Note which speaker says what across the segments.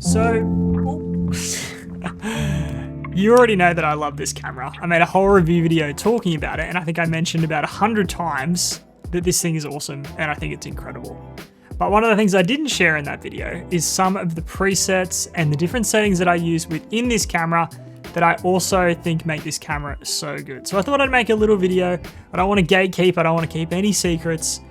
Speaker 1: So, you already know that I love this camera. I made a whole review video talking about it, and I think I mentioned about 100 times that this thing is awesome, and I think it's incredible. But one of the things I didn't share in that video is some of the presets and the different settings that I use within this camera that I also think make this camera so good. So I thought I'd make a little video. I don't want to gatekeep, I don't want to keep any secrets.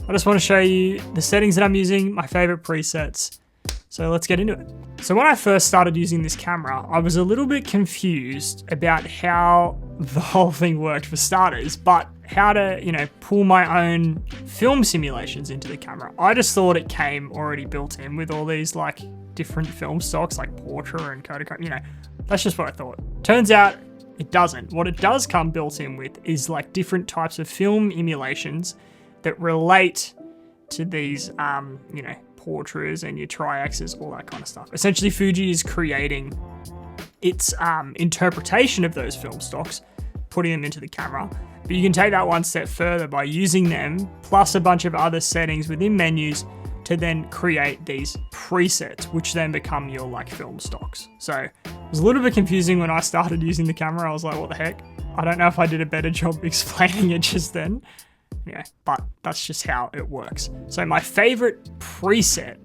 Speaker 1: I just want to show you the settings that I'm using, my favorite presets. So let's get into it. So when I first started using this camera, I was a little bit confused about how the whole thing worked for starters, but how to, pull my own film simulations into the camera. I just thought it came already built in with all these like different film stocks like Portra and Kodachrome, that's just what I thought. Turns out it doesn't. What it does come built in with is like different types of film emulations that relate to these, Portras and your Tri-X's, all that kind of stuff. Essentially, Fuji is creating its interpretation of those film stocks, putting them into the camera. But you can take that one step further by using them, plus a bunch of other settings within menus, to then create these presets, which then become your like film stocks. So it was a little bit confusing when I started using the camera. I was like, what the heck? I don't know if I did a better job explaining it just then. Yeah, but that's just how it works. So my favorite preset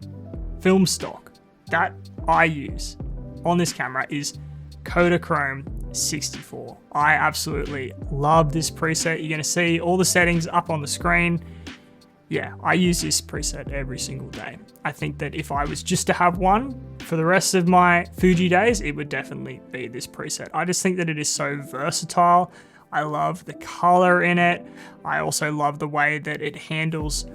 Speaker 1: film stock that I use on this camera is Kodachrome 64. I absolutely love this preset. You're going to see all the settings up on the screen. Yeah, I use this preset every single day. I think that if I was just to have one for the rest of my Fuji days, it would definitely be this preset. I just think that it is so versatile. I love the color in it. I also love the way that it handles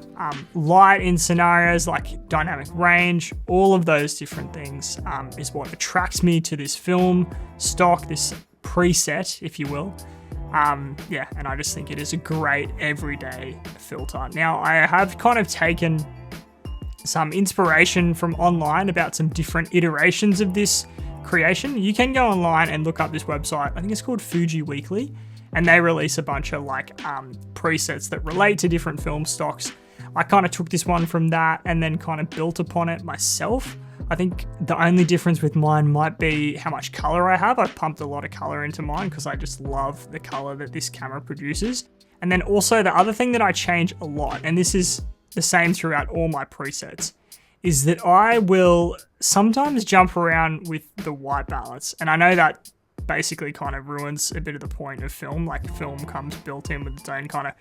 Speaker 1: light in scenarios like dynamic range. All of those different things is what attracts me to this film stock, this preset, if you will. And I just think it is a great everyday filter. Now, I have kind of taken some inspiration from online about some different iterations of this creation. You can go online and look up this website. I think it's called Fuji Weekly. And they release a bunch of presets that relate to different film stocks. I kind of took this one from that and then kind of built upon it myself. I think the only difference with mine might be how much color I have. I've pumped a lot of color into mine because I just love the color that this camera produces. And then also the other thing that I change a lot, and this is the same throughout all my presets, is that I will sometimes jump around with the white balance. And I know that basically kind of ruins a bit of the point of film. Like film comes built in with its own kind of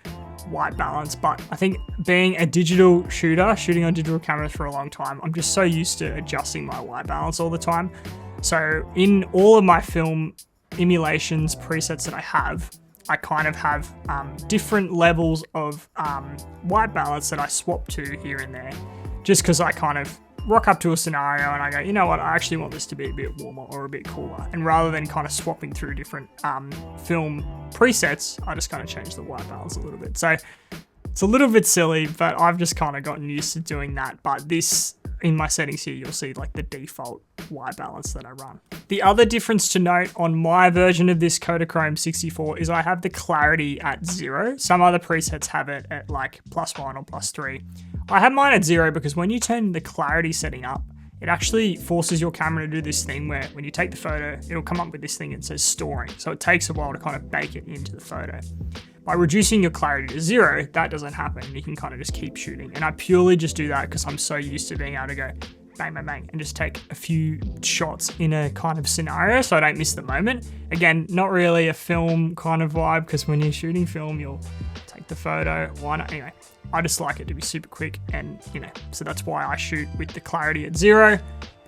Speaker 1: white balance, but I think being a digital shooter, shooting on digital cameras for a long time, I'm just so used to adjusting my white balance all the time. So in all of my film emulations presets that I have, I kind of have different levels of white balance that I swap to here and there, just because I kind of rock up to a scenario and I go, you know what, I actually want this to be a bit warmer or a bit cooler. And rather than kind of swapping through different film presets, I just kind of change the white balance a little bit. So it's a little bit silly, but I've just kind of gotten used to doing that. But this, in my settings here, you'll see like the default white balance that I run. The other difference to note on my version of this Kodachrome 64 is I have the clarity at 0. Some other presets have it at like +1 or +3. I have mine at 0 because when you turn the clarity setting up, it actually forces your camera to do this thing where when you take the photo, it'll come up with this thing that says storing. So it takes a while to kind of bake it into the photo. By reducing your clarity to 0, that doesn't happen. You can kind of just keep shooting. And I purely just do that because I'm so used to being able to go bang, bang, bang, and just take a few shots in a kind of scenario so I don't miss the moment. Again, not really a film kind of vibe because when you're shooting film, you'll take the photo. Why not? Anyway, I just like it to be super quick and, so that's why I shoot with the clarity at 0.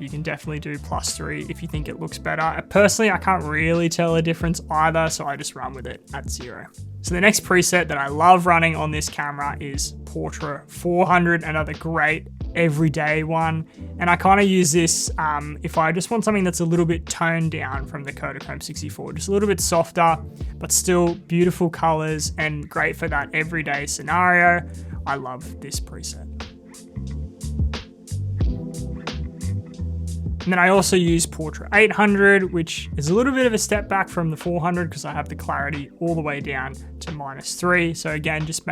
Speaker 1: You can definitely do +3 if you think it looks better. Personally, I can't really tell a difference either, so I just run with it at 0. So the next preset that I love running on this camera is Portra 400, another great everyday one. And I kind of use this if I just want something that's a little bit toned down from the Kodachrome 64, just a little bit softer, but still beautiful colors and great for that everyday scenario. I love this preset. And then I also use Portra 800, which is a little bit of a step back from the 400 because I have the clarity all the way down to -3. So again, just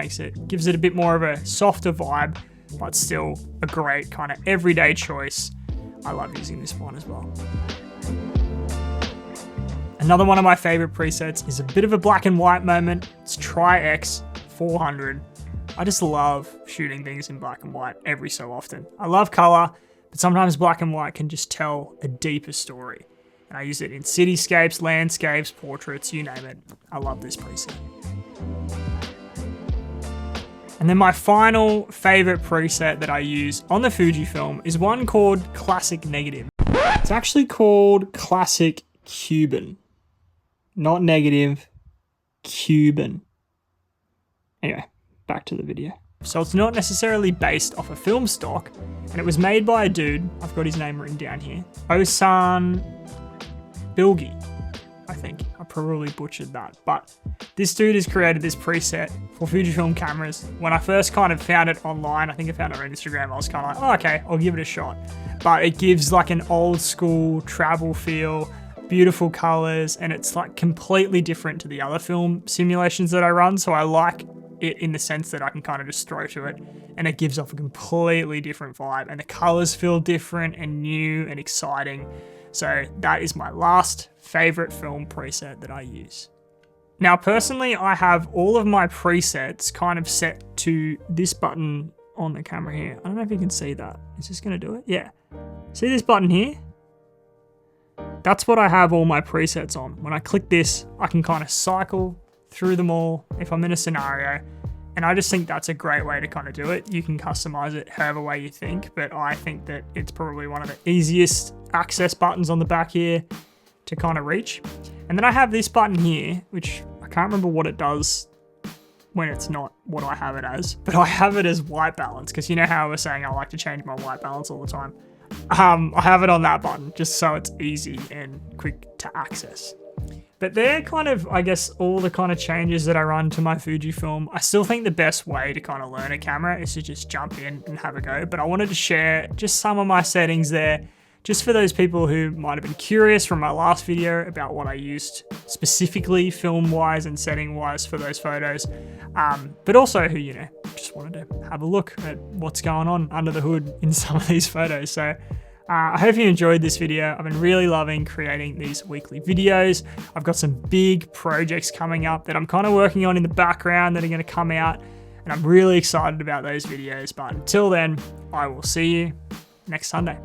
Speaker 1: gives it a bit more of a softer vibe, but still a great kind of everyday choice. I love using this one as well. Another one of my favorite presets is a bit of a black and white moment. It's X100vi. I just love shooting things in black and white every so often. I love color, but sometimes black and white can just tell a deeper story. And I use it in cityscapes, landscapes, portraits, you name it. I love this preset. And then my final favorite preset that I use on the Fujifilm is one called Classic Negative. It's actually called Classic Cuban. Not negative, Cuban. Anyway, back to the video. So it's not necessarily based off a film stock, and it was made by a dude, I've got his name written down here, Osan Bilgi, I think. I probably butchered that, but this dude has created this preset for Fujifilm cameras. When I first kind of found it online, I think I found it on Instagram, I was kind of like, oh, okay, I'll give it a shot. But it gives like an old school travel feel, beautiful colors, and it's like completely different to the other film simulations that I run. So I like it in the sense that I can kind of just throw to it and it gives off a completely different vibe, and the colors feel different and new and exciting. So that is my last favorite film preset that I use. Now, personally, I have all of my presets kind of set to this button on the camera here. I don't know if you can see that. Is this gonna do it? Yeah. See this button here? That's what I have all my presets on. When I click this, I can kind of cycle through them all if I'm in a scenario. And I just think that's a great way to kind of do it. You can customize it however way you think, but I think that it's probably one of the easiest access buttons on the back here to kind of reach. And then I have this button here, which I can't remember what it does when it's not what I have it as, but I have it as white balance, because you know how I was saying I like to change my white balance all the time. I have it on that button just so it's easy and quick to access. But they're kind of, I guess, all the kind of changes that I run to my Fujifilm. I still think the best way to kind of learn a camera is to just jump in and have a go. But I wanted to share just some of my settings there, just for those people who might have been curious from my last video about what I used specifically film-wise and setting-wise for those photos. But also who, you know, just wanted to have a look at what's going on under the hood in some of these photos. So I hope you enjoyed this video. I've been really loving creating these weekly videos. I've got some big projects coming up that I'm kind of working on in the background that are going to come out, and I'm really excited about those videos. But until then, I will see you next Sunday.